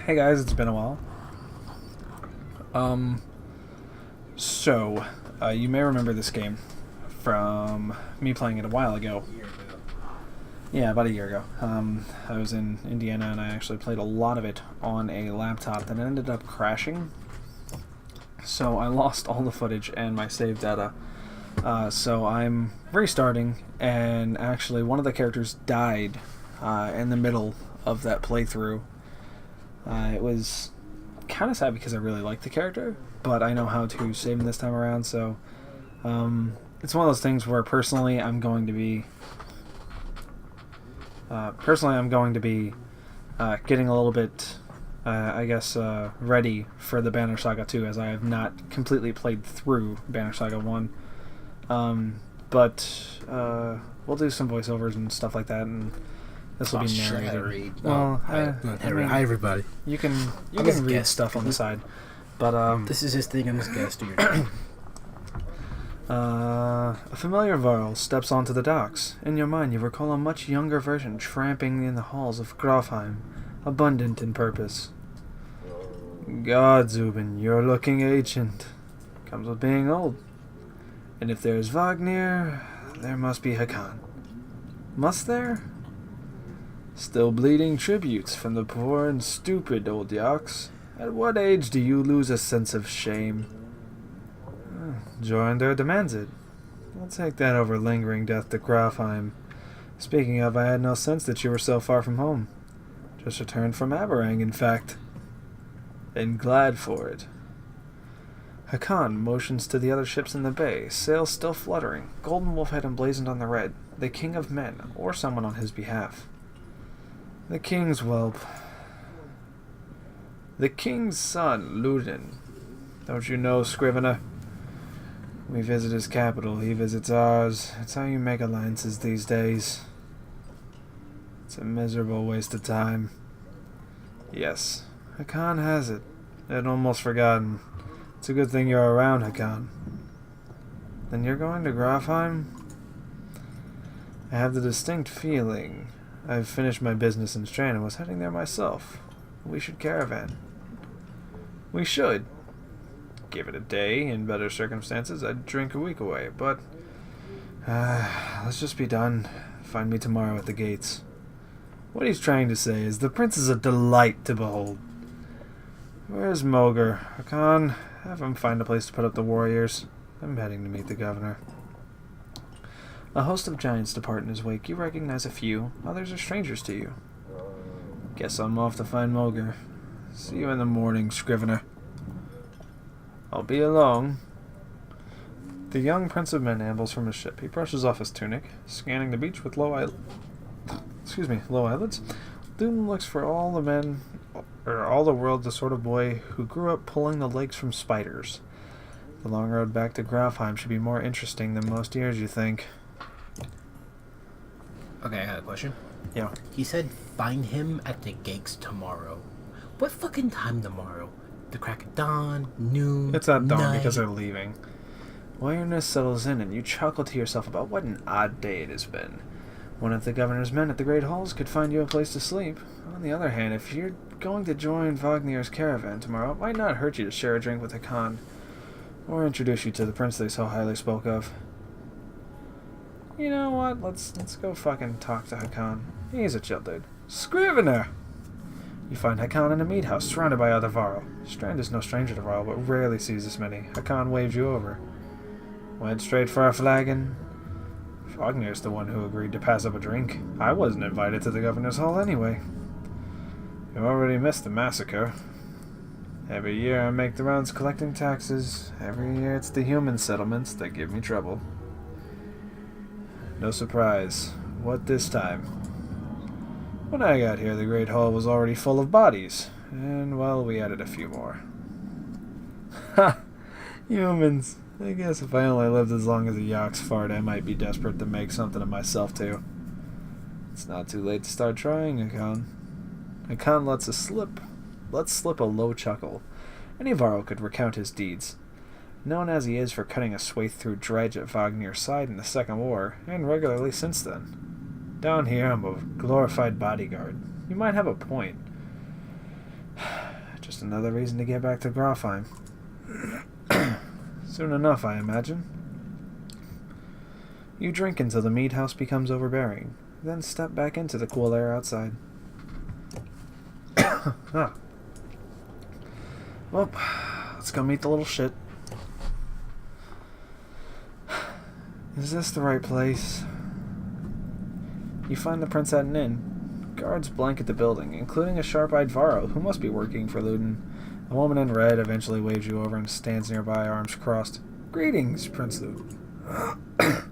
Hey guys, it's been a while. Um, so, you may remember this game from me playing it a while ago. A year ago. Yeah, about a year ago. I was in Indiana and I actually played a lot of it on a laptop that ended up crashing. So I lost all the footage and my save data. So I'm restarting, and actually one of the characters died in the middle of that playthrough. It was kind of sad because I really liked the character, but I know how to save him this time around, so it's one of those things where personally I'm going to be getting a little bit ready for the Banner Saga 2, as I have not completely played through Banner Saga 1. But we'll do some voiceovers and stuff like that, and this will be narrated. Hi everybody. You can I'm his read guest. stuff on the side, but This is his thing. I'm his guest. a familiar Varl steps onto the docks. In your mind, you recall a much younger version tramping in the halls of Grofheim, abundant in purpose. God, Zubin, you're looking ancient. Comes with being old. And if there's Wagner, there must be Hakan. Must there? Still bleeding tributes from the poor and stupid old yaks. At what age do you lose a sense of shame? Jorindr demands it. I'll take that over lingering death to Grafheim. Speaking of, I had no sense that you were so far from home. Just returned from Aberrang, in fact. And glad for it. Hakan motions to the other ships in the bay, sails still fluttering, golden wolf head emblazoned on the red, the king of men, or someone on his behalf. The king's whelp. The king's son, Ludin. Don't you know, Scrivener? We visit his capital, he visits ours. It's how you make alliances these days. It's a miserable waste of time. Yes, Hakan has it. I'd almost forgotten. It's a good thing you're around, Hakan. Then you're going to Grafheim? I have the distinct feeling I've finished my business in Strand and was heading there myself. We should caravan. We should. Give it a day. In better circumstances, I'd drink a week away, but let's just be done. Find me tomorrow at the gates. What he's trying to say is the prince is a delight to behold. Where's Moger? Hakan, have him find a place to put up the warriors. I'm heading to meet the governor. A host of giants depart in his wake. You recognize a few. Others are strangers to you. Guess I'm off to find Moger. See you in the morning, Scrivener. I'll be along. The young prince of men ambles from his ship. He brushes off his tunic, scanning the beach with low eyelids. Doom looks for all the world, the sort of boy who grew up pulling the legs from spiders. The long road back to Grafheim should be more interesting than most years, you think. Okay, I got a question. Yeah. He said find him at the gates tomorrow. What fucking time tomorrow? The crack of dawn? Noon? It's at dawn night? because they're leaving. Weariness settles in, and you chuckle to yourself about what an odd day it has been. One of the governor's men at the Great Halls could find you a place to sleep. On the other hand, if you're going to join Wagner's caravan tomorrow, it might not hurt you to share a drink with Hakan, or introduce you to the prince they so highly spoke of. You know what? Let's go fucking talk to Hakan. He's a chill dude. Scrivener! You find Hakan in a meat house, surrounded by other Varl. Strand is no stranger to Varl, but rarely sees this many. Hakan waves you over. Went straight for a flagon. Wagner's the one who agreed to pass up a drink. I wasn't invited to the governor's hall anyway. You already missed the massacre. Every year I make the rounds collecting taxes. Every year it's the human settlements that give me trouble. No surprise. What this time? When I got here, the Great Hall was already full of bodies. And, well, we added a few more. Ha! Humans. I guess if I only lived as long as a Yaks fart, I might be desperate to make something of myself, too. It's not too late to start trying, Hakan. Hakan lets slip a low chuckle. Any Varro could recount his deeds. Known as he is for cutting a swathe through Dredge at Wagner's side in the Second War, and regularly since then. Down here, I'm a glorified bodyguard. You might have a point. Just another reason to get back to Grofheim. Soon enough, I imagine. You drink until the mead house becomes overbearing, then step back into the cool air outside. Ah. Well, let's go meet the little shit. Is this the right place? You find the prince at an inn. Guards blanket the building, including a sharp-eyed Varro who must be working for Luden. A woman in red eventually waves you over and stands nearby, arms crossed. Greetings, Prince Luden.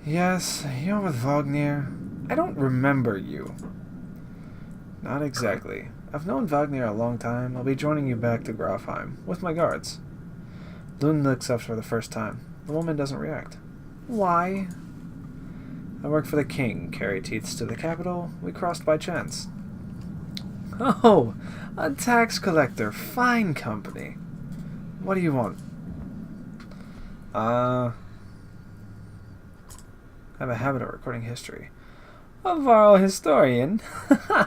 Yes, you're with Wagner. I don't remember you. Not exactly. I've known Wagner a long time. I'll be joining you back to Grofheim, with my guards. Luden looks up for the first time. The woman doesn't react. Why? I work for the king, carry teeths to the capital. We crossed by chance. Oh, a tax collector. Fine company. What do you want? I have a habit of recording history. A Varro historian? You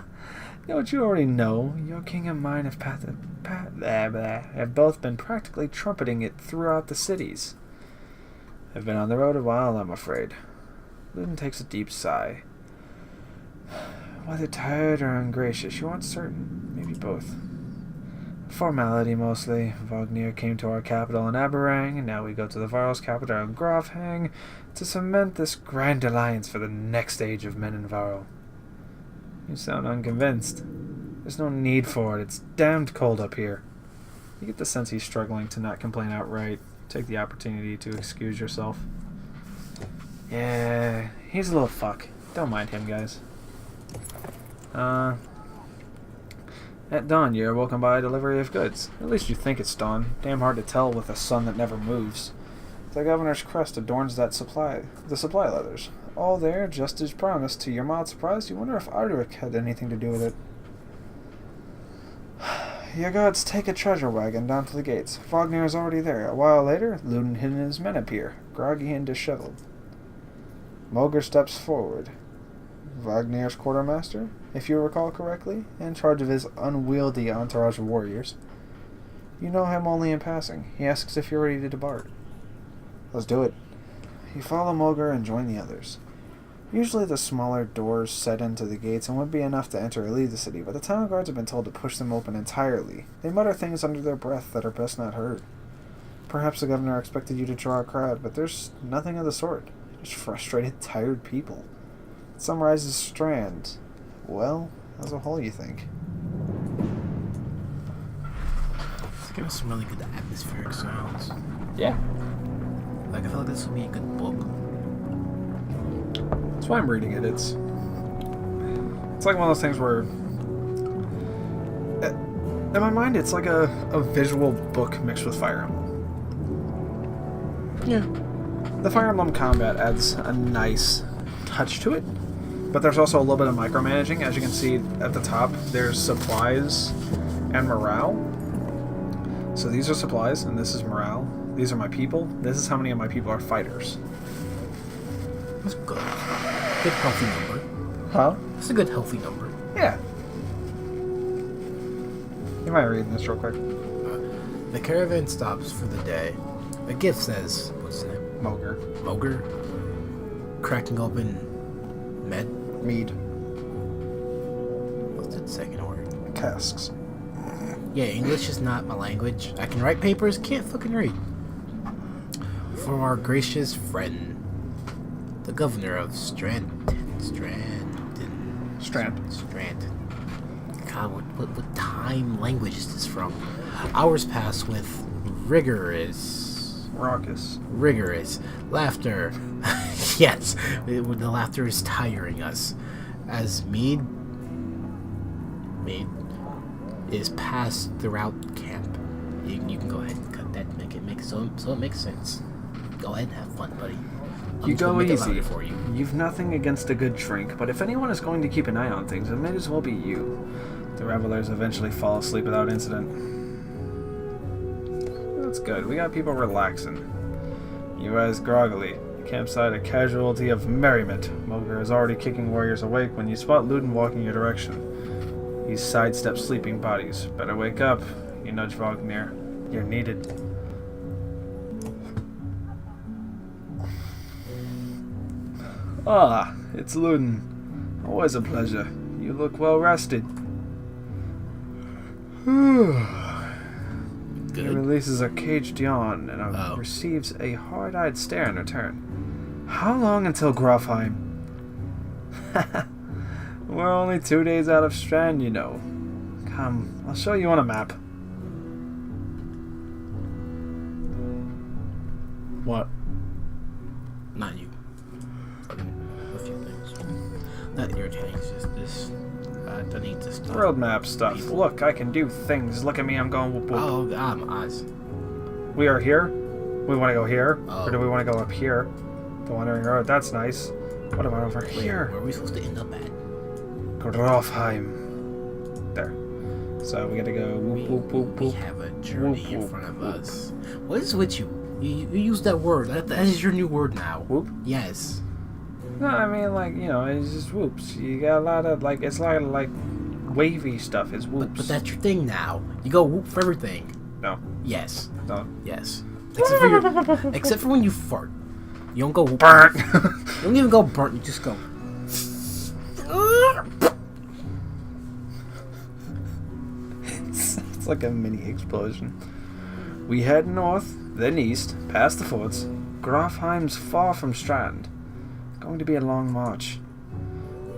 know what you already know. Your king and mine have both been practically trumpeting it throughout the cities. I've been on the road a while, I'm afraid. Luden takes a deep sigh. Whether tired or ungracious, you aren't certain. Maybe both. Formality, mostly. Wagner came to our capital in Aberrang, and now we go to the Varro's capital in Grofheim to cement this grand alliance for the next age of men in Varro. You sound unconvinced. There's no need for it. It's damned cold up here. You get the sense he's struggling to not complain outright. Take the opportunity to excuse yourself. Yeah, he's a little fuck. Don't mind him, guys. At dawn, you're woken by a delivery of goods. At least you think it's dawn. Damn hard to tell with a sun that never moves. The governor's crest adorns the supply letters. All there, just as promised. To your mild surprise, you wonder if Ardric had anything to do with it. Your guards take a treasure wagon down to the gates. Wagner is already there. A while later, Luden and his men appear, groggy and disheveled. Moger steps forward. Wagner's quartermaster, if you recall correctly, in charge of his unwieldy entourage of warriors. You know him only in passing. He asks if you're ready to depart. Let's do it. You follow Moger and join the others. Usually the smaller doors set into the gates and would be enough to enter or leave the city, but the town guards have been told to push them open entirely. They mutter things under their breath that are best not heard. Perhaps the governor expected you to draw a crowd, but there's nothing of the sort. Just frustrated, tired people. It summarizes Strand. Well, as a whole, you think. It's giving some really good atmospheric sounds. Yeah. Like, I feel like this would be a good book. That's why I'm reading it. It's like one of those things where, in my mind, it's like a visual book mixed with Fire Emblem. Yeah. The Fire Emblem combat adds a nice touch to it, but there's also a little bit of micromanaging. As you can see at the top, there's supplies and morale. So these are supplies, and this is morale. These are my people. This is how many of my people are fighters. That's good. Good healthy number. Huh? That's a good healthy number. Yeah. You might read this real quick. The caravan stops for the day. A gift says, what's his name? Moger. Moger? Cracking open Mead. What's the second word? Casks. Yeah, English is not my language. I can write papers, can't fucking read. For our gracious friend, the governor of Strand. God, what time language is this from? Hours pass with rigorous laughter. Yes, the laughter is tiring us. As mead is passed throughout camp. You can go ahead and cut that and make it so it makes sense. Go ahead and have fun, buddy. You go easy. For you. You've nothing against a good drink, but if anyone is going to keep an eye on things, it may as well be you. The revelers eventually fall asleep without incident. That's good. We got people relaxing. You rise groggily. Campsite a casualty of merriment. Moger is already kicking warriors awake when you spot Luden walking your direction. He sidesteps sleeping bodies. Better wake up. You nudge Wagner. You're needed. Ah, it's Luden. Always a pleasure. You look well rested. He releases a caged yawn and receives a hard-eyed stare in return. How long until Grofheim? We're only 2 days out of Strand, you know. Come, I'll show you on a map. What? Not you. A few things. Not irritating, it's just this. I need to stop. World map stuff. People. Look, I can do things. Look at me, I'm going whoop whoop. Oh, my eyes. We are here. We want to go here? Or do we want to go up here? The Wandering Road, that's nice. What about over here? Where are we supposed to end up at? Grofheim. There. So we gotta go whoop whoop whoop whoop. We have a journey in front of us. What is with you? You use that word. That is your new word now. Whoop? Yes. No, I mean, like, you know, it's just whoops. You got a lot of, like, it's a lot of, like, wavy stuff. It's whoops. But that's your thing now. You go whoop for everything. No. Yes. No. Yes. Except for when you fart. You don't go whoop. Burnt. You don't even go burnt. You just go. It's like a mini explosion. We head north, then east, past the forts. Grofheim's far from Strand. Going to be a long march.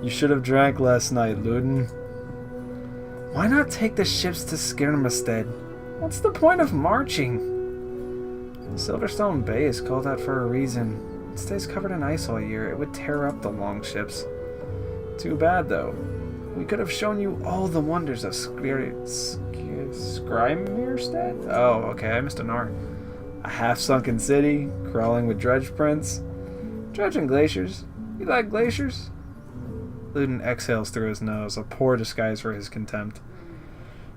You should have drank last night, Luden. Why not take the ships to Skirnmestead? What's the point of marching? Silverstone Bay is called that for a reason. It stays covered in ice all year. It would tear up the long ships. Too bad, though. We could have shown you all the wonders of Skrymirstead? Oh, okay, I missed an R. A half-sunken city, crawling with dredge prints. Dredge and glaciers. You like glaciers? Luden exhales through his nose, a poor disguise for his contempt.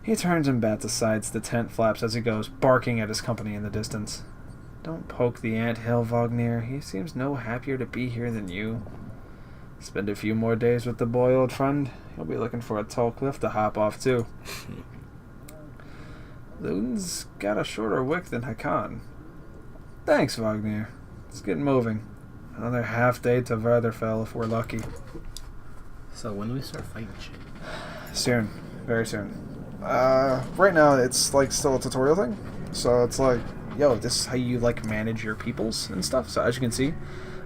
He turns and bats aside the tent flaps as he goes, barking at his company in the distance. Don't poke the anthill, Wagner. He seems no happier to be here than you. Spend a few more days with the boy, old friend. He'll be looking for a tall cliff to hop off, too. Luden's got a shorter wick than Hakan. Thanks, Wagner. Let's get moving. Another half day to Wertherfell if we're lucky. So when do we start fighting shit? Soon. Very soon. Right now it's like still a tutorial thing. So it's like, yo, this is how you like manage your peoples and stuff. So as you can see,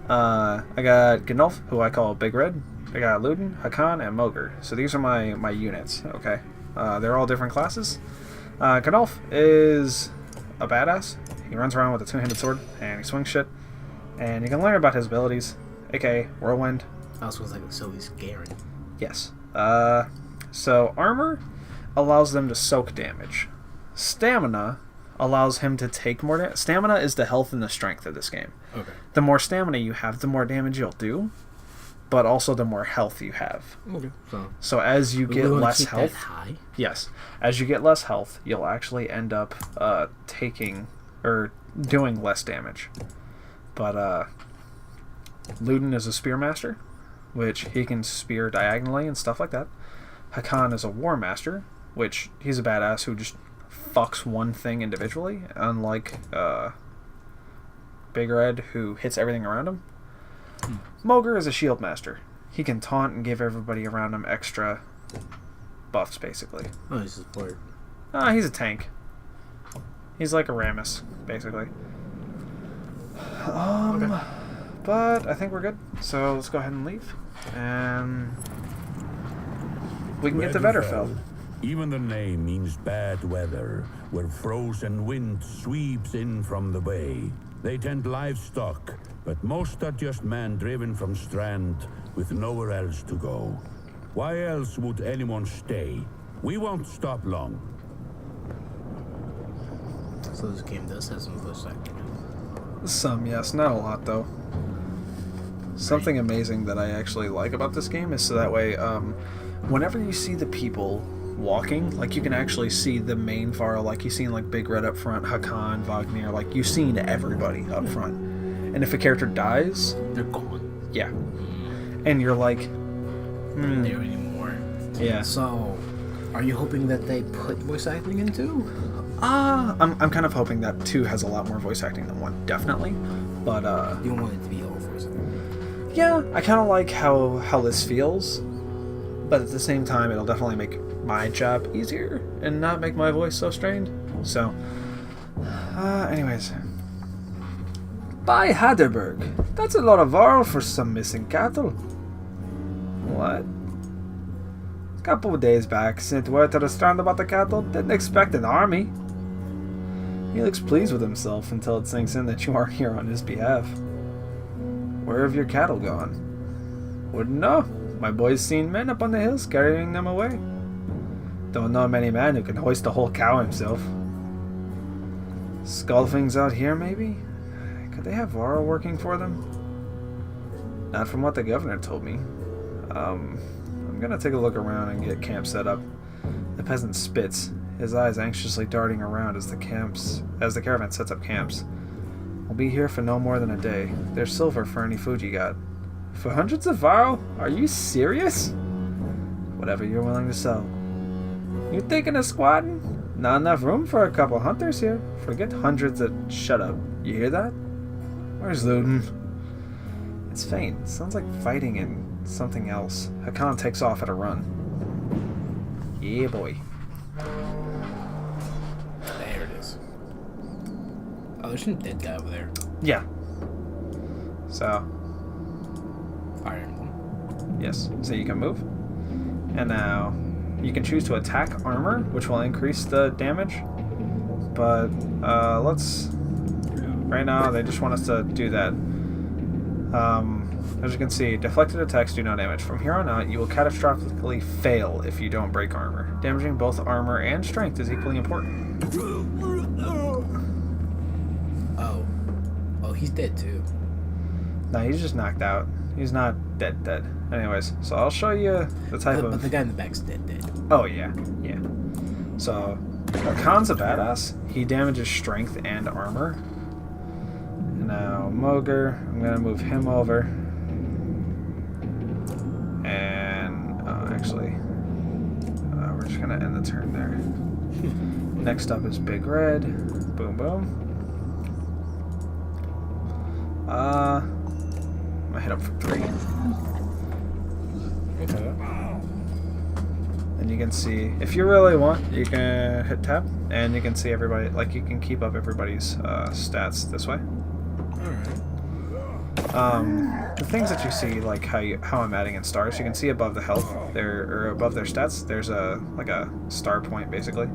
I got Gnolf, who I call Big Red. I got Luden, Hakan, and Mogr. So these are my units, okay? They're all different classes. Gnolf is a badass. He runs around with a two-handed sword, and he swings shit. And you can learn about his abilities, aka Whirlwind. Also, it's like so he's scaring. Yes. So armor allows them to soak damage. Stamina allows him to take more damage. Stamina is the health and the strength of this game. Okay. The more stamina you have, the more damage you'll do, but also the more health you have. Okay. So as you get less health, high? yes, as you get less health, you'll actually end up taking or doing less damage. But Luden is a spearmaster, which he can spear diagonally and stuff like that. Hakan is a war master, which he's a badass who just fucks one thing individually, unlike Big Red, who hits everything around him. Mogr is a shield master. He can taunt and give everybody around him extra buffs, basically. Oh, he's a support. He's a tank. He's like a Rammus, basically. Okay. But I think we're good. So let's go ahead and leave. And we can get to Wertherfell. Even the name means bad weather, where frozen wind sweeps in from the bay. They tend livestock, but most are just men driven from Strand with nowhere else to go. Why else would anyone stay? We won't stop long. So this game does have some voice acting. Some, yes. Not a lot, though. Something amazing that I actually like about this game is so that way, whenever you see the people walking, like you can actually see the main file, like you've seen like Big Red up front, Hakan, Wagner, like you've seen everybody up front. And if a character dies, they're gone. Yeah. And you're like, Not there anymore. Yeah. So Are you hoping that they put voice acting in 2? I'm kind of hoping that 2 has a lot more voice acting than 1, definitely. But You want it to be all voice acting? yeah, I kind of like how this feels. But at the same time, it'll definitely make my job easier and not make my voice so strained. So, anyways. By Haderberg, that's a lot of Varl for some missing cattle. What? A couple of days back, sent word to the strand about the cattle. Didn't expect an army. He looks pleased with himself until it sinks in that you aren't here on his behalf. Where have your cattle gone? Wouldn't know. My boy's seen men up on the hills carrying them away. Don't know many men who can hoist a whole cow himself. Skullfings out here, maybe? Could they have Varl working for them? Not from what the governor told me. I'm gonna take a look around and get camp set up. The peasant spits, his eyes anxiously darting around as the caravan sets up camps. We'll be here for no more than a day. There's silver for any food you got. For hundreds of Varl? Are you serious? Whatever you're willing to sell. You thinking of squatting? Not enough room for a couple hunters here. Forget hundreds of... Shut up. You hear that? Where's Luden? It's faint. Sounds like fighting in something else. Hakan takes off at a run. Yeah, boy. There it is. Oh, there's some dead guy over there. Yeah. So, Fire Emblem. yes. So you can move. And now, you can choose to attack armor, which will increase the damage. But, let's... Right now, they just want us to do that. As you can see, deflected attacks do no damage. From here on out, you will catastrophically fail if you don't break armor. Damaging both armor and strength is equally important. Oh, he's dead too. No, he's just knocked out. He's not dead. Anyways, so I'll show you the type of... But the guy in the back's dead. Oh, yeah. So, Khan's a badass. He damages strength and armor. Now, Moger, I'm going to move him over. And, actually, we're just going to end the turn there. Next up is Big Red. Boom, boom. I'm going to hit up for 3. Okay. And you can see, if you really want, you can hit tab, and you can see everybody, like you can keep up everybody's stats this way. The things that you see, like how I'm adding in stars, you can see above the health, or above their stats, there's a star point basically.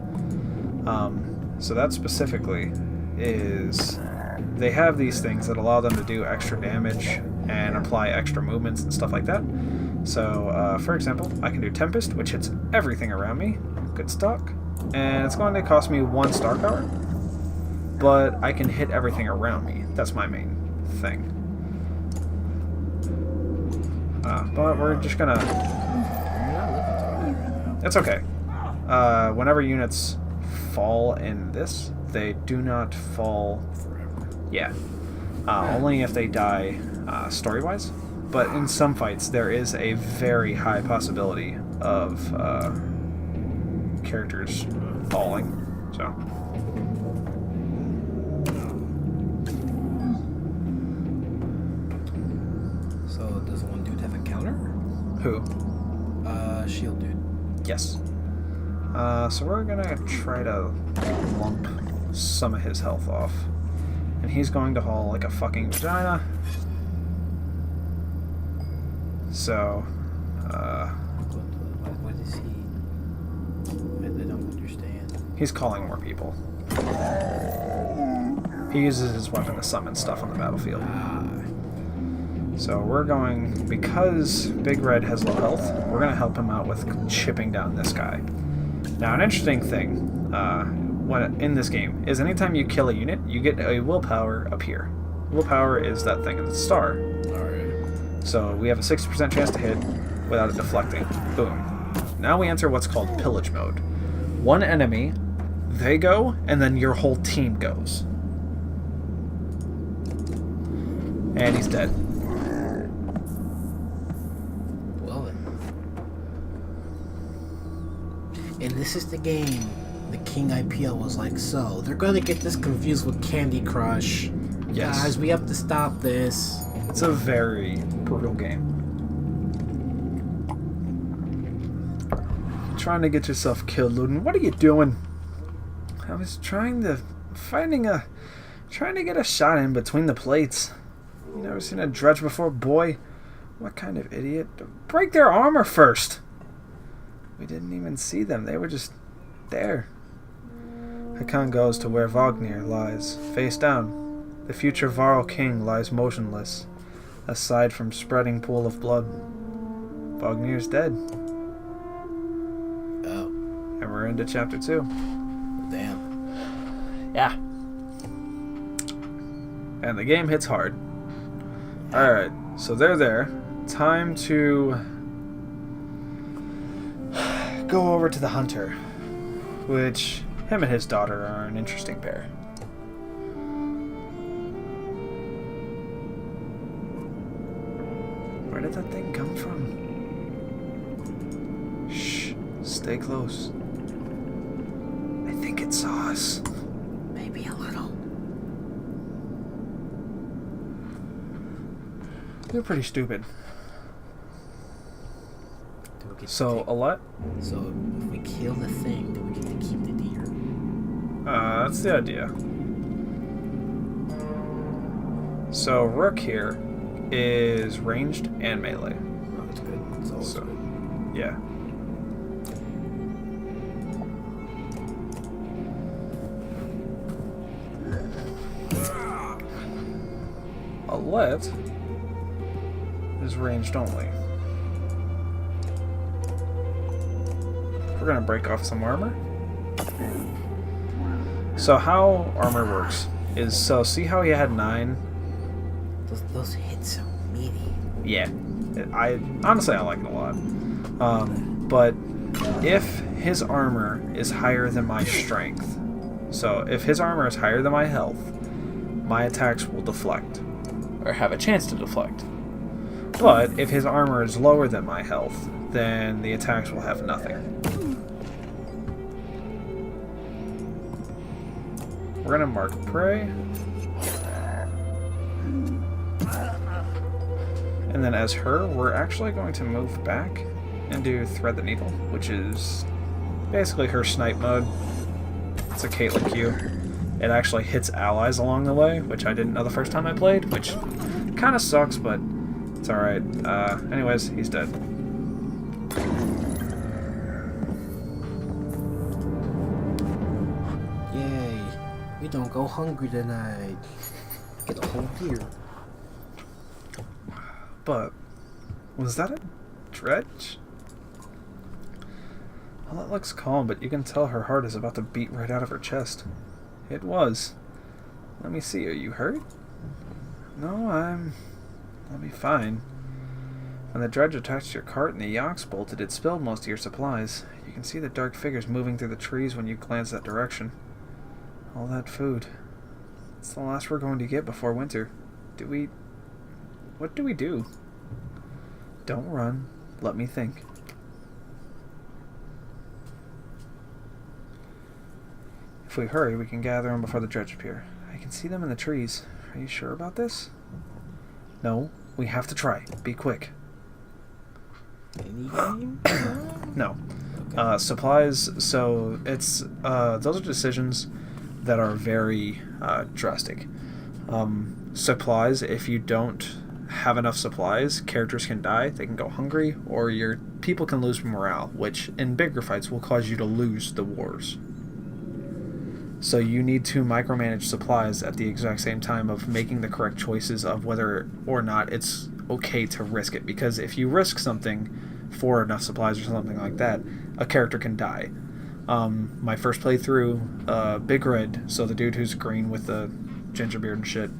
So that specifically is, they have these things that allow them to do extra damage and apply extra movements and stuff like that. So, for example, I can do Tempest, which hits everything around me. Good stock. And it's going to cost me 1 star power. But I can hit everything around me. That's my main thing. But we're just gonna... It's okay. Whenever units fall in this, they do not fall... Yeah. Only if they die story-wise. But in some fights, there is a very high possibility of characters falling. So does the one dude have a counter? Who? Shield dude. Yes. So we're gonna try to lump some of his health off. And he's going to haul like a fucking vagina. So, What is he? I don't understand. he's calling more people. He uses his weapon to summon stuff on the battlefield. So we're going, because Big Red has low health, we're going to help him out with chipping down this guy. Now, an interesting thing when in this game is anytime you kill a unit, you get a willpower up here. Willpower is that thing in the star. Alright. So we have a 60% chance to hit without it deflecting. Boom. Now we enter what's called pillage mode. One enemy, they go, and then your whole team goes. And he's dead. Well then. And this is the game the King IPL was like, so they're gonna get this confused with Candy Crush. Yes. Guys, we have to stop this. It's a very brutal game. Trying to get yourself killed, Ludin. What are you doing? I was trying to get a shot in between the plates. You never seen a dredge before, boy? What kind of idiot? Break their armor first. We didn't even see them. They were just there. Hakan goes to where Wagner lies, face down. The future Varl king lies motionless, aside from spreading pool of blood. Wagner's dead. Oh. And we're into chapter 2. Damn. Yeah. And the game hits hard. Alright, so they're there. Time to go over to the hunter, which him and his daughter are an interesting pair. Where did that thing come from? Shh, stay close. I think it saw us. Maybe a little. They're pretty stupid. So, a lot? So, if we kill the thing, then we get to keep the deer. That's the idea. So, Rook here is ranged and melee. Oh, that's good. That's always So, good. yeah. Alet is ranged only. We're gonna break off some armor. So how armor works is, so see how he had 9? Those hits are meaty. Yeah, I honestly like it a lot. But if his armor is higher than my strength, so if his armor is higher than my health, my attacks will deflect, or have a chance to deflect. But if his armor is lower than my health, then the attacks will have nothing. We're gonna mark prey. And then as her, we're actually going to move back and do Thread the Needle, which is basically her snipe mode. It's a Caitlyn Q. It actually hits allies along the way, which I didn't know the first time I played, which kind of sucks, but it's alright. Anyways, he's dead. Yay. We don't go hungry tonight. Get a whole deer. But, was that a dredge? Well, it looks calm, but you can tell her heart is about to beat right out of her chest. It was. Let me see, are you hurt? No, I'll be fine. When the dredge attached to your cart and the yaks bolted, it spilled most of your supplies. You can see the dark figures moving through the trees when you glance that direction. All that food. It's the last we're going to get before winter. What do we do? Don't run. Let me think. If we hurry, we can gather them before the dredge appear. I can see them in the trees. Are you sure about this? No, we have to try. Be quick. Any game? No. Supplies, so it's, those are decisions that are very drastic. Supplies, if you don't have enough supplies, characters can die, they can go hungry, or your people can lose morale, which in bigger fights will cause you to lose the wars. So you need to micromanage supplies at the exact same time of making the correct choices of whether or not it's okay to risk it, because if you risk something for enough supplies or something like that, a character can die. My first playthrough, Big Red, so the dude who's green with the ginger beard and shit,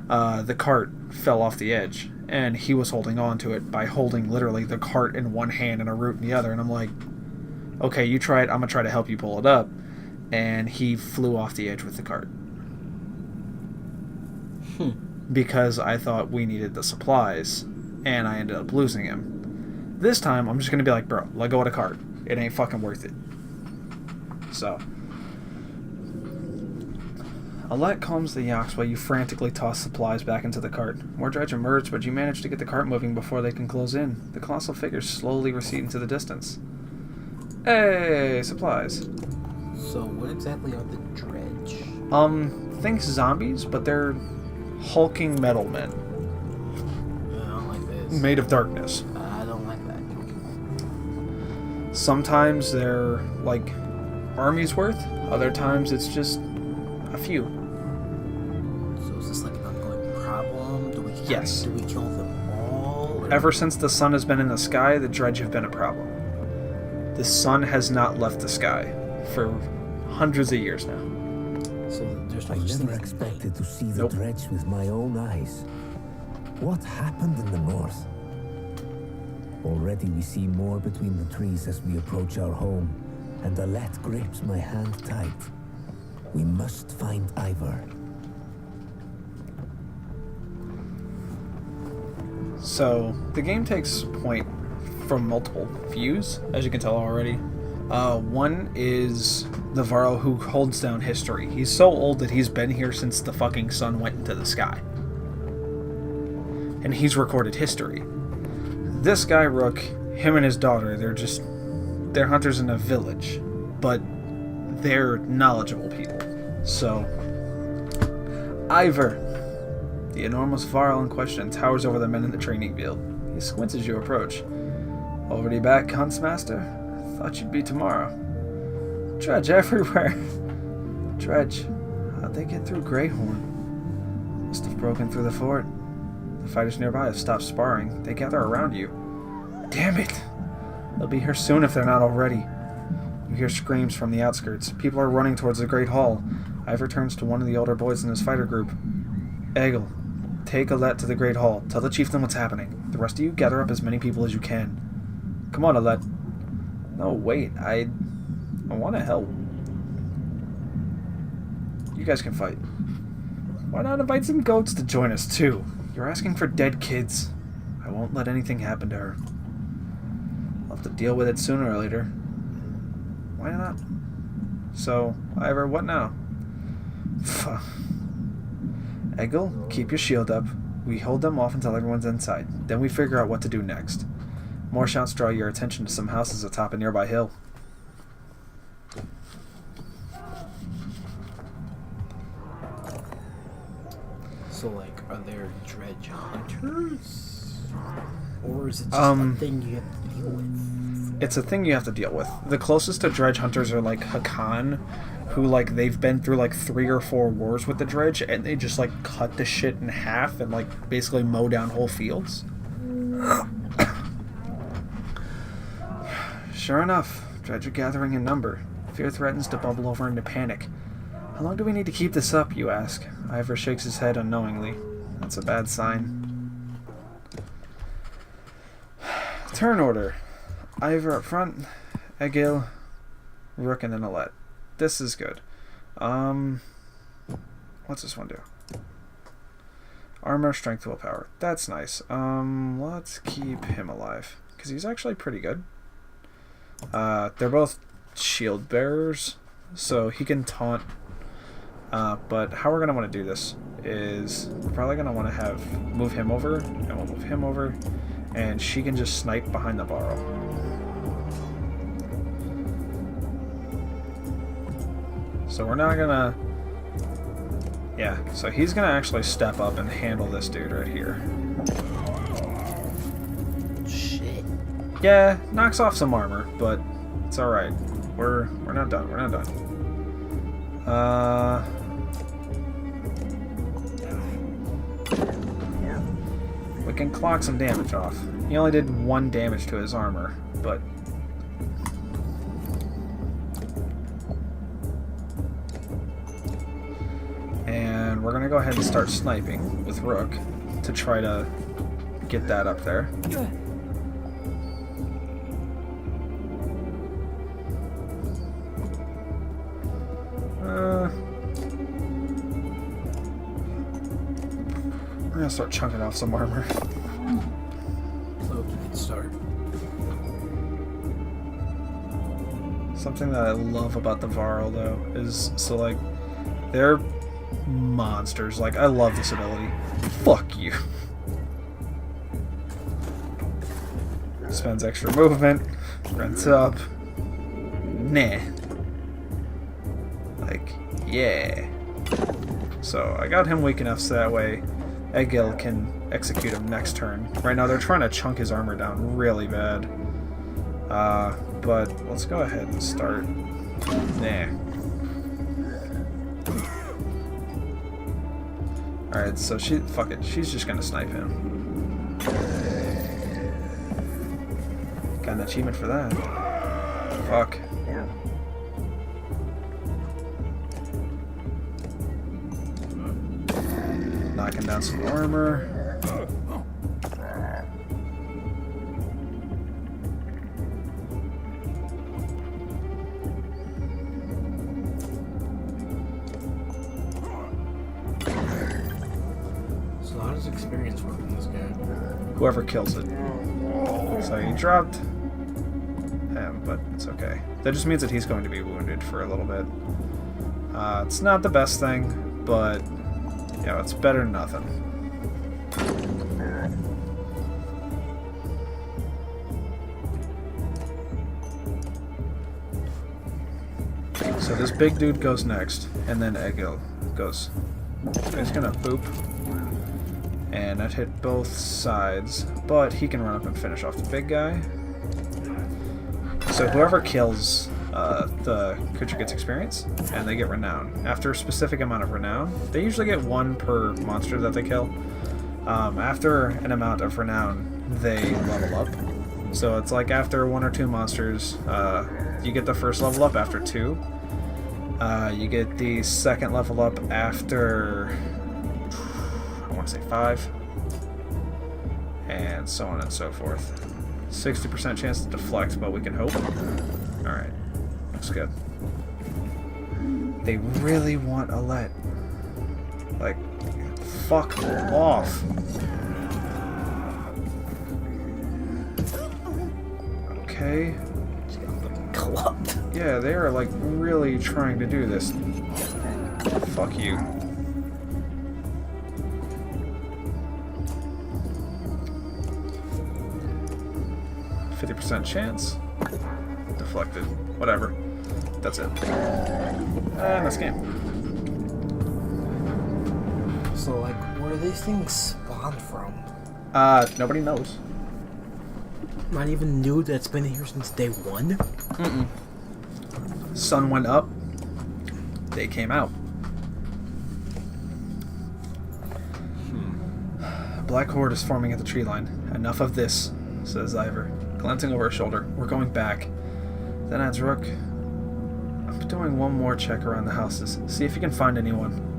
the cart fell off the edge, and he was holding on to it by holding literally the cart in one hand and a root in the other, and I'm like, okay, you try it, I'm gonna try to help you pull it up, and he flew off the edge with the cart. Because I thought we needed the supplies, and I ended up losing him. This time, I'm just gonna be like, bro, let go of the cart. It ain't fucking worth it. So, Alette calms the yaks while you frantically toss supplies back into the cart. More dredge emerge, but you manage to get the cart moving before they can close in. The colossal figures slowly recede into the distance. Hey, supplies. So what exactly are the dredge? Think zombies, but they're hulking metal men. I don't like this. Made of darkness. I don't like that. Sometimes they're like armies worth, other times it's just a few. So is this like an ongoing problem? Yes. Do we kill them all? Or? Ever since the sun has been in the sky, the dredge have been a problem. The sun has not left the sky for hundreds of years now. So there's no I such thing never as expected to see the Nope. dredge with my own eyes. What happened in the north? Already we see more between the trees as we approach our home, and Alette grips my hand tight. We must find Ivor. So, the game takes point from multiple views, as you can tell already. One is the Varro who holds down history. He's so old that he's been here since the fucking sun went into the sky. And he's recorded history. This guy, Rook, him and his daughter, they're hunters in a village, but they're knowledgeable people. So, Ivor, the enormous Varro in question, towers over the men in the training field. He squints as you approach. Already back, Huntsmaster? Thought you'd be tomorrow. Dredge everywhere. Dredge, how'd they get through Greyhorn? Must have broken through the fort. The fighters nearby have stopped sparring. They gather around you. Damn it! They'll be here soon if they're not already. You hear screams from the outskirts. People are running towards the Great Hall. Ivor turns to one of the older boys in his fighter group. Egil, take Alette to the Great Hall. Tell the chieftain what's happening. The rest of you gather up as many people as you can. Come on, Alette. No, wait. I want to help. You guys can fight. Why not invite some goats to join us, too? You're asking for dead kids. I won't let anything happen to her. I'll have to deal with it sooner or later. Why not? So, Ivor, what now? Egil, keep your shield up. We hold them off until everyone's inside. Then we figure out what to do next. More shouts draw your attention to some houses atop a nearby hill. So, like, are there dredge hunters? Or is it just a thing you have to deal with? It's a thing you have to deal with. The closest to dredge hunters are, like, Hakan, who, like, they've been through, like, 3 or 4 wars with the dredge, and they just, like, cut the shit in half and, like, basically mow down whole fields. Sure enough, dredge are gathering in number. Fear threatens to bubble over into panic. How long do we need to keep this up, you ask? Ivor shakes his head unknowingly. That's a bad sign. Turn order. Ivor up front, Egil, Rook, and then Alette. This is good. What's this one do? Armor, strength, willpower. That's nice. Let's keep him alive, because he's actually pretty good. They're both shield bearers, so he can taunt. But how we're going to want to do this is we're probably going to want to move him over, and we'll move him over, and she can just snipe behind the Varro. So we're not going to... Yeah, so he's going to actually step up and handle this dude right here. Shit. Yeah, knocks off some armor, but it's alright. We're not done. We're not done. We can clock some damage off. He only did 1 damage to his armor, but... And we're gonna go ahead and start sniping with Rook to try to get that up there. We're gonna start chunking off some armor. So we can start. Something thing that I love about the Varl, though, is, so, like, they're monsters. Like, I love this ability. Fuck you. Spends extra movement. Rents up. Nah. Like, yeah. So, I got him weak enough so that way Egil can execute him next turn. Right now, they're trying to chunk his armor down really bad. But let's go ahead and start. Nah. Alright, so fuck it. She's just gonna snipe him. Got an achievement for that. Fuck. Knocking down some armor. So how does experience work in this game? Whoever kills it. So he dropped him, but it's okay. That just means that he's going to be wounded for a little bit. It's not the best thing, but you know, it's better than nothing. So this big dude goes next, and then Egil goes. So he's gonna boop. And that hit both sides, but he can run up and finish off the big guy. So whoever kills the creature gets experience, and they get renown. After a specific amount of renown, they usually get 1 per monster that they kill. After an amount of renown, they level up. So it's like after 1 or 2 monsters, you get the first level up after 2. You get the second level up after, I want to say 5, and so on and so forth. 60% chance to deflect, but we can hope. Alright, looks good. They really want Alette. Like, fuck off. Okay. Clubbed. Yeah, they are like really trying to do this. Fuck you. %50 chance. Deflected. Whatever. That's it. And this game. So, like, where do these things spawn from? Nobody knows. Not even new that's been here since day 1? Mm-mm. Sun went up. They came out. Black horde is forming at the tree line. Enough of this, says Ivor, glancing over her shoulder. We're going back. Then adds Rook. I'm doing one more check around the houses. See if you can find anyone.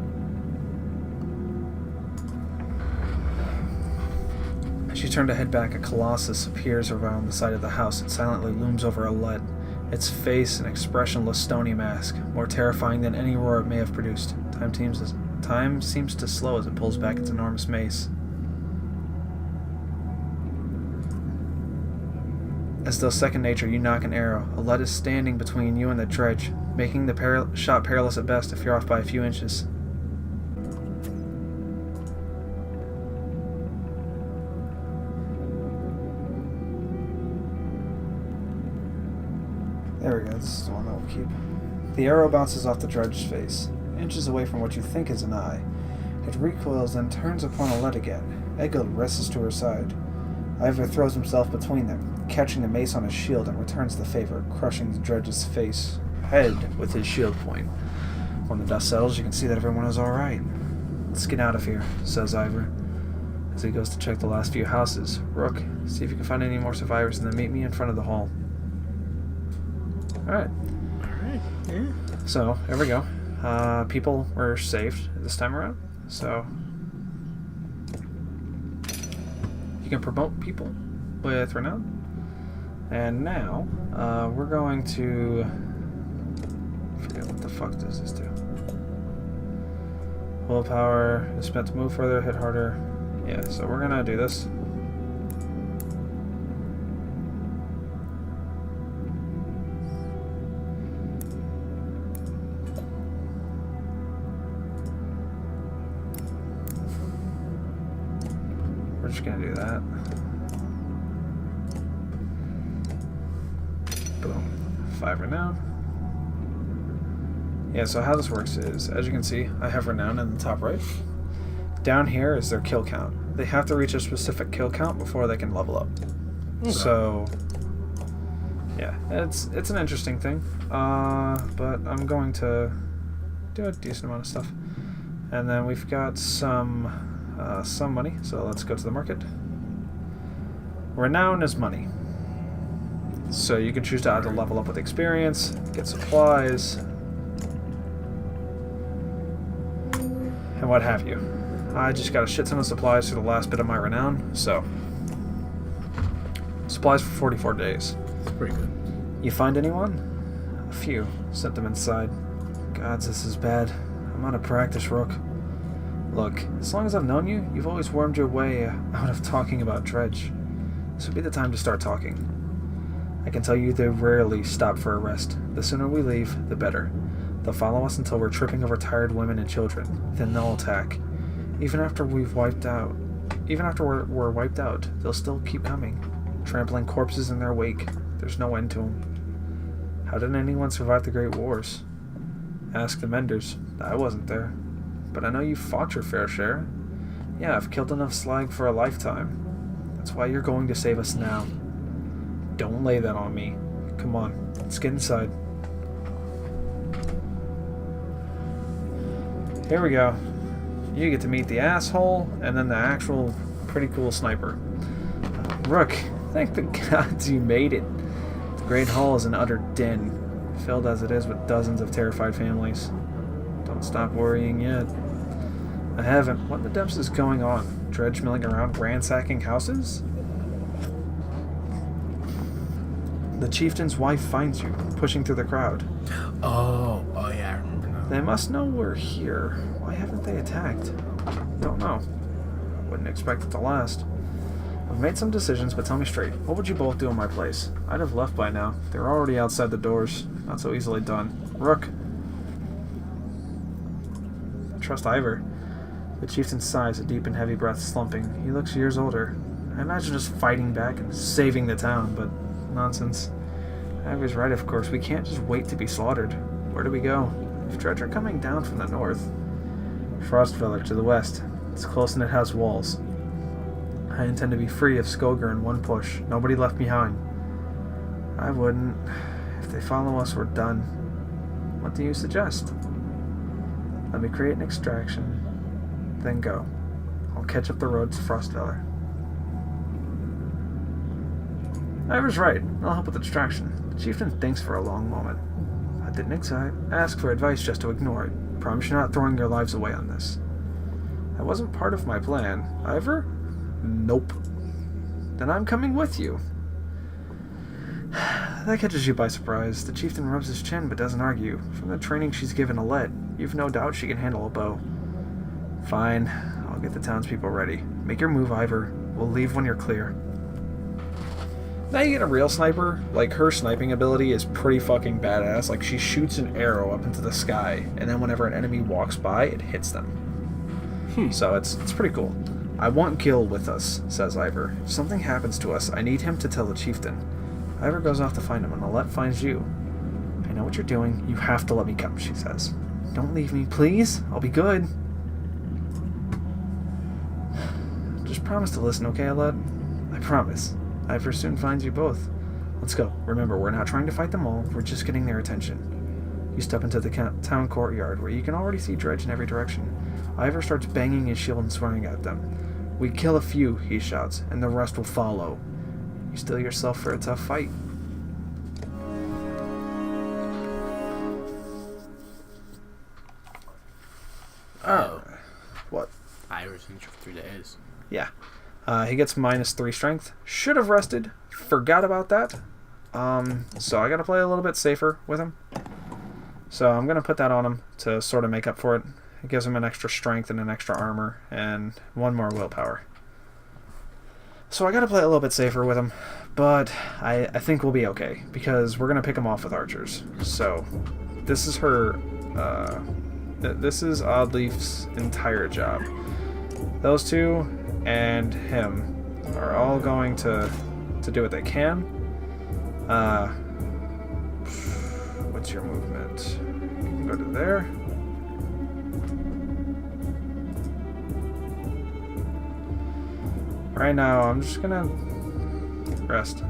As she turned to head back, a colossus appears around the side of the house and silently looms over Alette. Its face an expressionless stony mask, more terrifying than any roar it may have produced. Time seems to slow as it pulls back its enormous mace. As though second nature, you knock an arrow. Alette is standing between you and the dredge, making the shot perilous at best if you're off by a few inches. There we go, this is the one that we'll keep. The arrow bounces off the dredge's face, inches away from what you think is an eye. It recoils and turns upon Alette again. Egil wrestles to her side. Ivor throws himself between them, catching the mace on his shield, and returns the favor, crushing the dredge's head with his shield point. When the dust settles, you can see that everyone is alright. Let's get out of here, says Ivor, as he goes to check the last few houses. Rook, see if you can find any more survivors, and then meet me in front of the hall. Alright. Alright, yeah. So, there we go. People were saved this time around, so you can promote people with renown. And now, we're going to... I forget what the fuck does this do. Willpower is spent to move further, hit harder. Yeah, so we're gonna do this. just gonna do that. Boom. 5 renown. Yeah, so how this works is, as you can see, I have renown in the top right. Down here is their kill count. They have to reach a specific kill count before they can level up. Okay. So, yeah, it's an interesting thing. But I'm going to do a decent amount of stuff. And then we've got some money, so let's go to the market. Renown is money. So you can choose to either level up with experience, get supplies, and what have you. I just got a shit ton of supplies for the last bit of my renown, so supplies for 44 days. That's pretty good. You find anyone? A few. Sent them inside. Gods, this is bad. I'm out of practice, Rook. Look, as long as I've known you, you've always wormed your way out of talking about Dredge. This would be the time to start talking. I can tell you they rarely stop for a rest. The sooner we leave, the better. They'll follow us until we're tripping over tired women and children. Then they'll attack. Even after we're wiped out, they'll still keep coming, trampling corpses in their wake. There's no end to them. How did anyone survive the Great Wars? Ask the Menders. I wasn't there. But I know you fought your fair share. Yeah, I've killed enough slag for a lifetime. That's why you're going to save us now. Don't lay that on me. Come on, let's get inside. Here we go. You get to meet the asshole and then the actual pretty cool sniper. Rook, thank the gods you made it. The Great Hall is an utter den, filled as it is with dozens of terrified families. Don't stop worrying yet. I haven't. What in the depths is going on? Dredge milling around ransacking houses? The chieftain's wife finds you, pushing through the crowd. Oh yeah, I remember now. They must know we're here. Why haven't they attacked? Don't know. Wouldn't expect it to last. I've made some decisions, but tell me straight. What would you both do in my place? I'd have left by now. They're already outside the doors. Not so easily done. Rook. Trust Ivor. The chieftain sighs, a deep and heavy breath slumping. He looks years older. I imagine just fighting back and saving the town, but nonsense. Ivor's right, of course. We can't just wait to be slaughtered. Where do we go? If Dredge are coming down from the north. Frostfeller to the west. It's close and it has walls. I intend to be free of Skoger in one push. Nobody left behind. I wouldn't. If they follow us, we're done. What do you suggest? Let me create an extraction. Then go. I'll catch up the road to Frostfeller. Ivor's right. I'll help with the distraction. The chieftain thinks for a long moment. I didn't ask for advice just to ignore it. Promise you're not throwing your lives away on this. That wasn't part of my plan. Ivor? Nope. Then I'm coming with you. That catches you by surprise. The chieftain rubs his chin but doesn't argue. From the training she's given Alette, you've no doubt she can handle a bow. Fine. I'll get the townspeople ready. Make your move, Ivor. We'll leave when you're clear. Now you get a real sniper. Like, her sniping ability is pretty fucking badass. Like, she shoots an arrow up into the sky, and then whenever an enemy walks by, it hits them. So it's pretty cool. I want Gil with us, says Ivor. If something happens to us, I need him to tell the chieftain. Ivor goes off to find him, and Alette finds you. I know what you're doing. You have to let me come, she says. Don't leave me, please. I'll be good. Just promise to listen, okay, Alette? I promise. Ivor soon finds you both. Let's go. Remember, we're not trying to fight them all. We're just getting their attention. You step into the town courtyard, where you can already see Dredge in every direction. Ivor starts banging his shield and swearing at them. We kill a few, he shouts, and the rest will follow. You steel yourself for a tough fight. Oh. What? Ivor's in for 3 days. Yeah. He gets -3 strength. Should have rested. Forgot about that. So I gotta play a little bit safer with him. So I'm gonna put that on him to sort of make up for it. It gives him an extra strength and an extra armor and 1 more willpower. So I gotta play a little bit safer with him, but I think we'll be okay because we're gonna pick him off with archers. So this is her. This is Oddleaf's entire job. Those two, and him are all going to do what they can. What's your movement? You can go to there. Right now, I'm just gonna rest.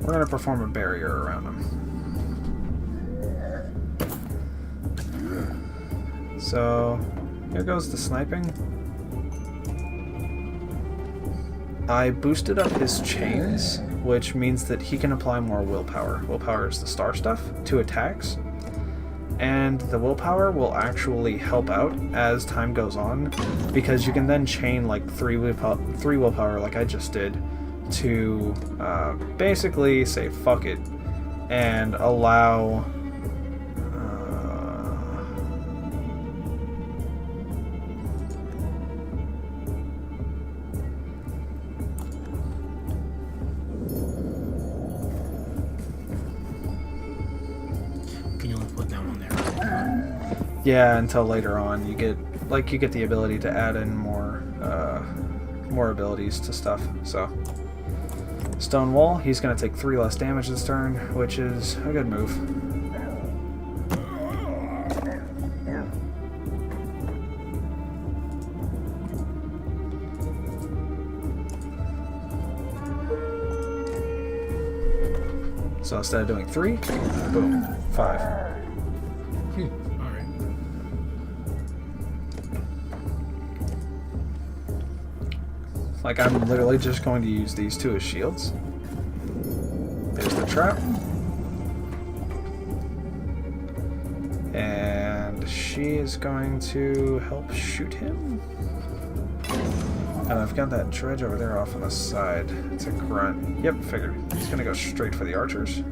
We're gonna perform a barrier around him. So, here goes the sniping. I boosted up his chains, which means that he can apply more willpower. Willpower is the star stuff to attacks. And the willpower will actually help out as time goes on, because you can then chain like three willpower like I just did to basically say fuck it and allow Can you only put that one there? yeah, until later on you get the ability to add in more abilities to stuff. So Stone Wall, he's going to take 3 less damage this turn, which is a good move. So instead of doing 3, boom, 5. Alright. Like, I'm literally just going to use these 2 as shields. There's the trap. And she is going to help shoot him. And I've got that dredge over there off on the side. It's a grunt. Yep, figured. He's going to go straight for the archers.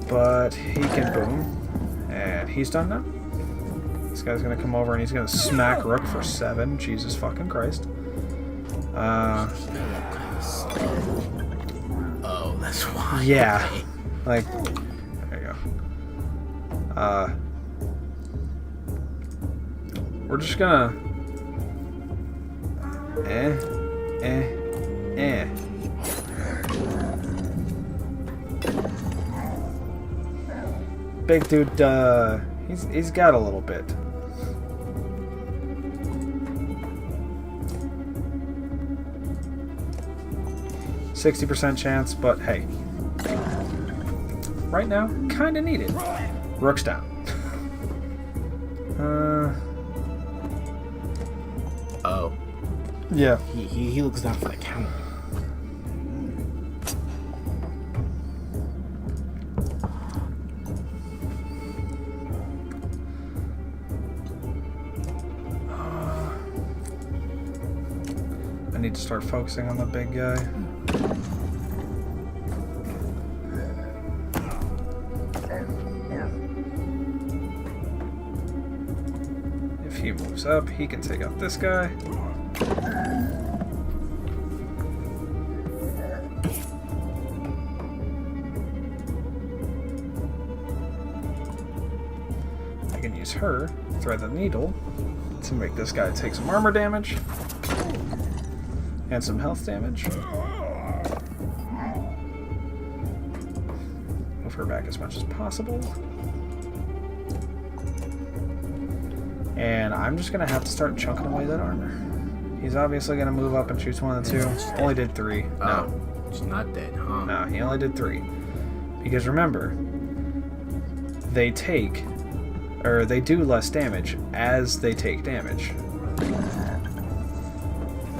But he can boom. And he's done now. This guy's going to come over and he's going to smack Rook for 7. Jesus fucking Christ. Oh, that's why. Yeah. Okay. Like, there you go. We're just gonna... Big dude, he's got a little bit. %60 chance, but hey. Right now, kinda need it. Rook's down. Oh. Yeah. He looks down for the count. I need to start focusing on the big guy. If he moves up, he can take out this guy. I can use her, thread the needle, to make this guy take some armor damage. And some health damage. Move her back as much as possible. And I'm just going to have to start chunking away that armor. He's obviously going to move up and shoots 1 and 2. Only did 3. No. Oh, it's not dead, huh? No, he only did 3. Because remember, they do less damage as they take damage.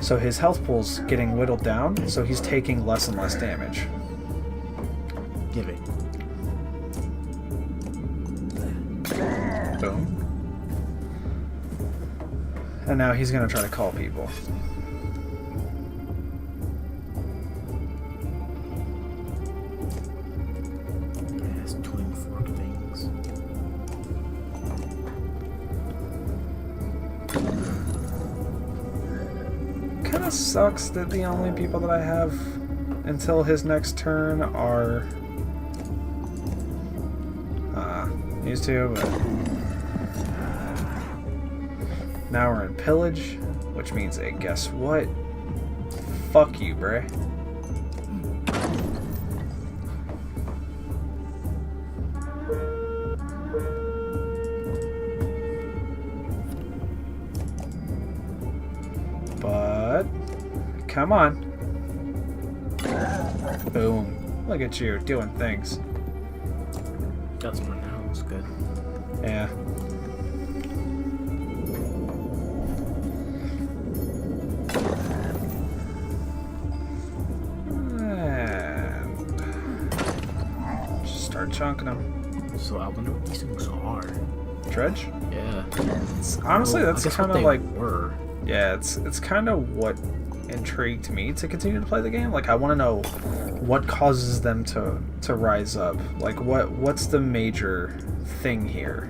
So his health pool's getting whittled down, so he's taking less and less damage. Give it. Boom. And now he's gonna try to call people. It has 24 things. Kinda sucks that the only people that I have until his next turn are used to, but now we're in pillage, which means, hey, guess what? Fuck you, bruh. But come on. Boom. Look at you doing things. Got some now. It's good. Yeah. And just start chunking them. So I wonder what these things are. Dredge? Yeah. Honestly, Well, that's I guess kind what of they like... were. Yeah, it's kind of what intrigued me to continue to play the game. Like, I want to know what causes them to rise up. Like, what's the major thing here?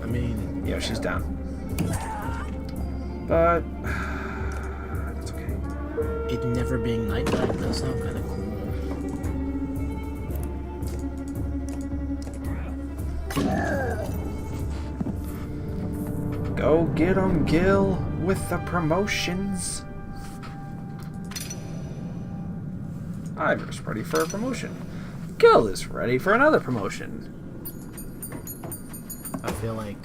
I mean... Yeah, she's down. But... That's okay. It never being nighttime does sound kind of cool. Go get 'em, Gil, with the promotions. I'm just ready for a promotion. Gil is ready for another promotion. I feel like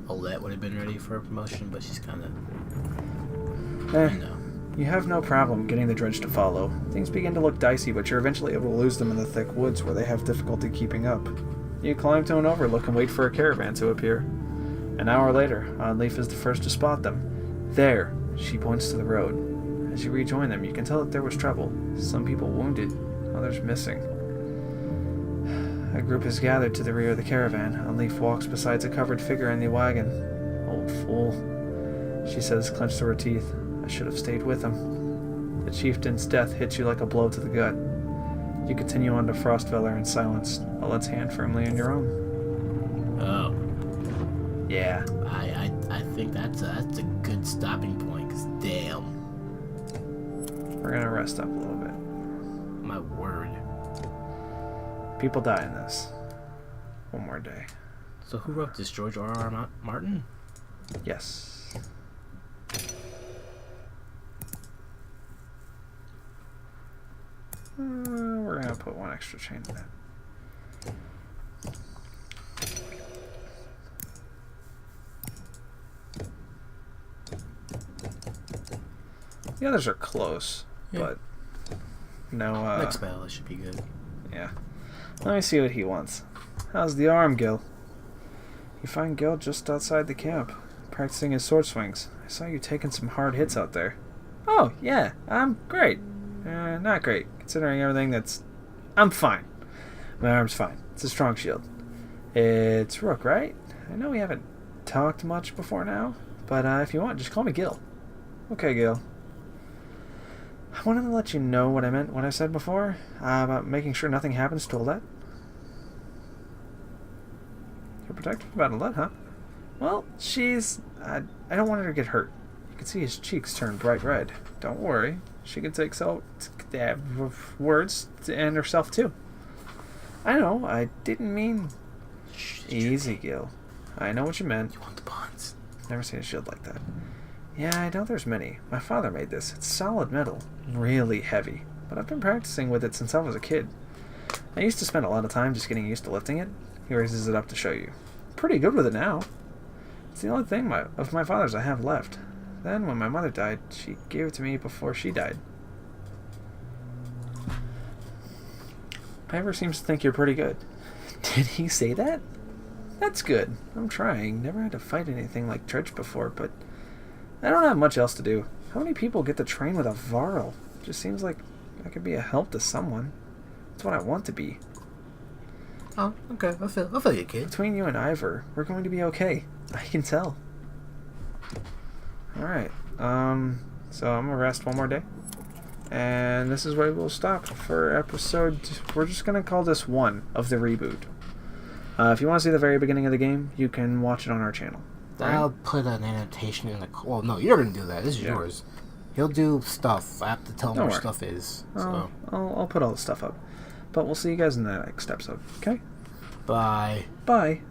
Olette would have been ready for a promotion, but she's kind of, Eh, you know. you have no problem getting the dredge to follow. Things begin to look dicey, but you're eventually able to lose them in the thick woods where they have difficulty keeping up. You climb to an overlook and wait for a caravan to appear. An hour later, Leaf is the first to spot them. There, she points to the road. As you rejoin them, you can tell that there was trouble. Some people wounded, others missing. A group is gathered to the rear of the caravan. Leaf walks beside a covered figure in the wagon. Old fool, she says, clenched to her teeth. I should have stayed with him. The chieftain's death hits you like a blow to the gut. You continue on to Frostveller in silence, Olette's hand firmly in your own. Oh. Yeah. I think that's a good stopping point, because damn. We're gonna rest up a little bit. My word. People die in this. One more day. So who wrote this? George R.R. Martin? Yes. We're gonna put one extra chain in that. The others are close, Yeah. but no, Next spell, it should be good. yeah. Let me see what he wants. How's the arm, Gil? You find Gil just outside the camp, practicing his sword swings. I saw you taking some hard hits out there. Oh, yeah, I'm great. Not great, considering everything that's... I'm fine. My arm's fine. It's a strong shield. It's Rook, right? I know we haven't talked much before now, but if you want, just call me Gil. Okay, Gil. I wanted to let you know what I meant when I said before, about making sure nothing happens to Olette. You're protective about Olette, huh? Well, she's... I don't want her to get hurt. You can see his cheeks turn bright red. Don't worry. She can take words and herself, too. I know, I didn't mean... Easy, Gil. I know what you meant. You want the bonds? Never seen a shield like that. Yeah, I know there's many. My father made this. It's solid metal. Really heavy. But I've been practicing with it since I was a kid. I used to spend a lot of time just getting used to lifting it. He raises it up to show you. Pretty good with it now. It's the only thing of my father's I have left. Then, when my mother died, she gave it to me before she died. Piper seems to think you're pretty good. Did he say that? That's good. I'm trying. Never had to fight anything like Dredge before, but I don't have much else to do. How many people get to train with a Varl? Just seems like I could be a help to someone. That's what I want to be. Oh, okay. I feel you, kid. Between you and Ivor, we're going to be okay. I can tell. Alright. So I'm gonna rest one more day. And this is where we'll stop for episode... We're just gonna call this 1 of the reboot. If you want to see the very beginning of the game, you can watch it on our channel. I'll put an annotation in the... Well, no, you're going to do that. This is yours. He'll do stuff. I have to tell him Don't where worry. stuff is. So. I'll put all the stuff up. But we'll see you guys in the next episode. Okay? Bye. Bye.